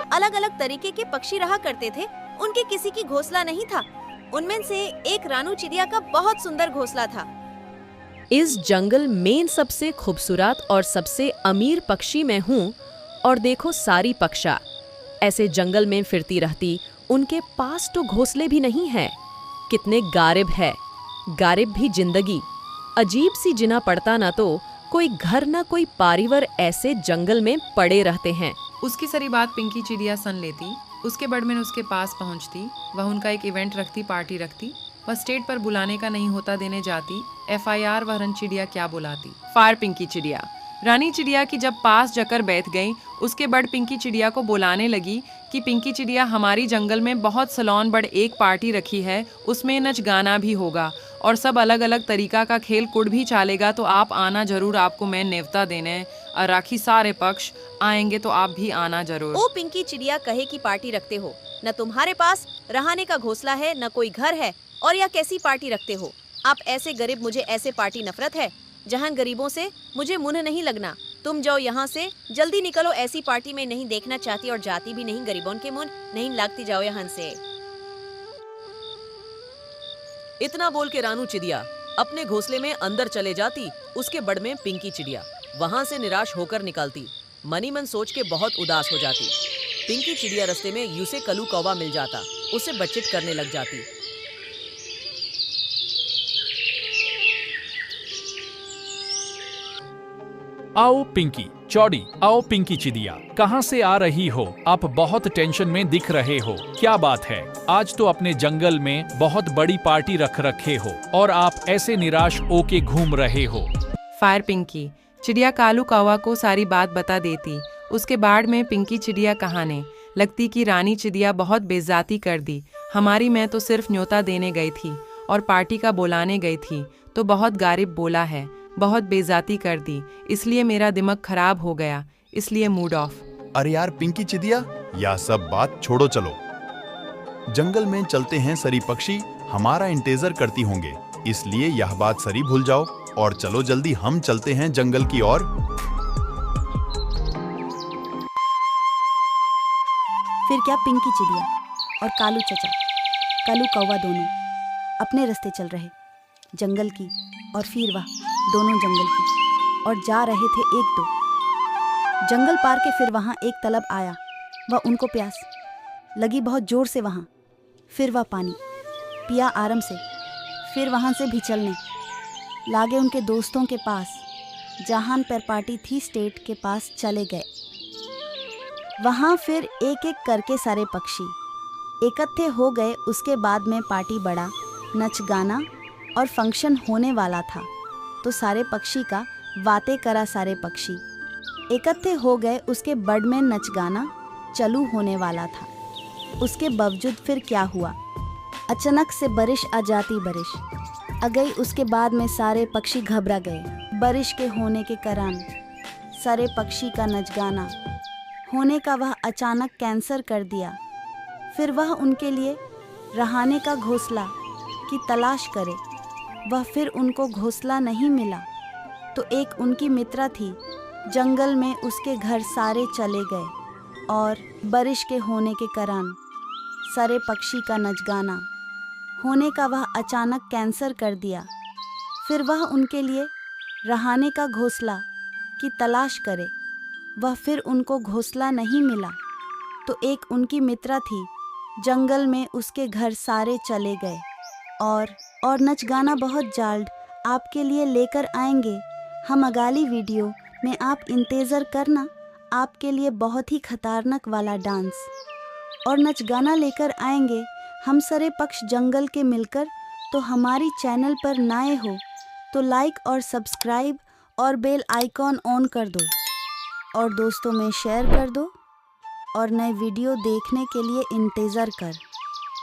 अलग अलग तरीके के पक्षी रहा करते थे। उनके किसी की घोंसला नहीं था। उनमें से एक रानू चिड़िया का बहुत सुंदर घोंसला था। इस जंगल में सबसे खूबसूरत और सबसे अमीर पक्षी मैं हूँ। और देखो सारी पक्षा ऐसे जंगल में फिरती रहती, उनके पास तो घोंसले भी नहीं है। कितने गारिब है, गारिब भी जिंदगी। अजीब सी जिना पड़ता ना तो कोई घर ना कोई पारिवर ऐसे जंगल में पड़े रहते हैं। उसकी सारी बात पिंकी चिड़िया सुन लेती। उसके बड़मैन उसके पास पहुंचती। वह उनका एक इवेंट रखती, पार्टी रखती। वह स्टेट पर बुलाने का नहीं होता देने जाती। FIR वह रन चिड़िया क्या बुलाती। फायर पिंकी चिड़िया। रानी चिड़िया की जब पास जाकर बैठ गई, उसके बड़ पिंकी चिड़िया को बुलाने लगी कि पिंकी चिड़िया, हमारी जंगल में बहुत सलोन बड़ एक पार्टी रखी है, उसमें नच गाना भी होगा और सब अलग अलग तरीका का खेल कूद भी चलेगा, तो आप आना जरूर। आपको मैं न्योता देने और राखी सारे पक्ष आएंगे, तो आप भी आना जरूर। ओ पिंकी चिड़िया कहे की पार्टी रखते हो, न तुम्हारे पास रहने का घोंसला है, न कोई घर है, और या कैसी पार्टी रखते हो आप ऐसे गरीब। मुझे ऐसे पार्टी नफरत है, जहां गरीबों से मुझे मुंह नहीं लगना। तुम जाओ यहाँ से, जल्दी निकलो। ऐसी पार्टी में नहीं देखना चाहती और जाती भी नहीं। गरीबों के मुंह नहीं लगती, जाओ यहाँ से। इतना बोल के रानू चिड़िया अपने घोंसले में अंदर चले जाती। उसके बड़ में पिंकी चिड़िया वहां से निराश होकर निकलती। मनी मन सोच के बहुत उदास हो जाती। पिंकी चिड़िया रास्ते में यूसे कलू कौवा मिल जाता, उसे बच्चित करने लग जाती। आओ पिंकी चौड़ी, आओ पिंकी चिड़िया, कहाँ से आ रही हो? आप बहुत टेंशन में दिख रहे हो, क्या बात है? आज तो अपने जंगल में बहुत बड़ी पार्टी रख रखे हो और आप ऐसे निराश होके घूम रहे हो। फायर पिंकी चिड़िया कालू कौवा को सारी बात बता देती। उसके बाद में पिंकी चिड़िया कहाने लगती कि रानी चिड़िया बहुत बेइज्जती कर दी हमारी। मैं तो सिर्फ न्योता देने गई थी और पार्टी का बुलाने गई थी, तो बहुत गारिब बोला है, बहुत बेइज्जती कर दी, इसलिए मेरा दिमाग खराब हो गया, इसलिए मूड ऑफ। अरे यार पिंकी चिड़िया, यह सब बात छोड़ो, चलो जंगल में चलते हैं। सरी पक्षी हमारा इंतजार करती होंगे, इसलिए यह बात सरी भूल जाओ और चलो जल्दी हम चलते हैं जंगल की ओर। फिर क्या पिंकी चिड़िया और कालू चचा, कालू कौवा दोनों अपने रास्ते चल रहे जंगल की, और फिर वह दोनों जंगल की और जा रहे थे एक दो जंगल पार के। फिर वहाँ एक तालाब आया, वह उनको प्यास लगी बहुत जोर से वहाँ। फिर वह पानी पिया आराम से, फिर वहाँ से भी चलने लागे उनके दोस्तों के पास, जहाँ पर पार्टी थी स्टेट के पास चले गए। वहाँ फिर एक एक करके सारे पक्षी इकट्ठे हो गए। उसके बाद में पार्टी बड़ा नच गाना और फंक्शन होने वाला था, तो सारे पक्षी का बातें करा। सारे पक्षी इकट्ठे हो गए, उसके बड़ में नच गाना चालू होने वाला था। उसके बावजूद फिर क्या हुआ, अचानक से बारिश आ जाती। बारिश आ गई, उसके बाद में सारे पक्षी घबरा गए। बारिश के होने के कारण सारे पक्षी का नच गाना होने का वह अचानक कैंसल कर दिया। फिर वह उनके लिए रहने का घोंसला की तलाश करे। वह फिर उनको घोंसला नहीं मिला, तो एक उनकी मित्र थी जंगल में, उसके घर सारे चले गए और बारिश के होने के कारण सारे पक्षी का नच गाना होने का वह अचानक कैंसल कर दिया। फिर वह उनके लिए रहने का घोंसला की तलाश करे। वह फिर उनको घोंसला नहीं मिला, तो एक उनकी मित्र थी जंगल में, उसके घर सारे चले गए और नच गाना बहुत जल्द आपके लिए लेकर आएंगे हम अगली वीडियो में। आप इंतज़ार करना, आपके लिए बहुत ही खतरनाक वाला डांस और नच गाना लेकर आएंगे हम सारे पक्ष जंगल के मिलकर। तो हमारी चैनल पर नए हो तो लाइक और सब्सक्राइब और बेल आइकॉन ऑन कर दो और दोस्तों में शेयर कर दो और नए वीडियो देखने के लिए इंतज़ार कर।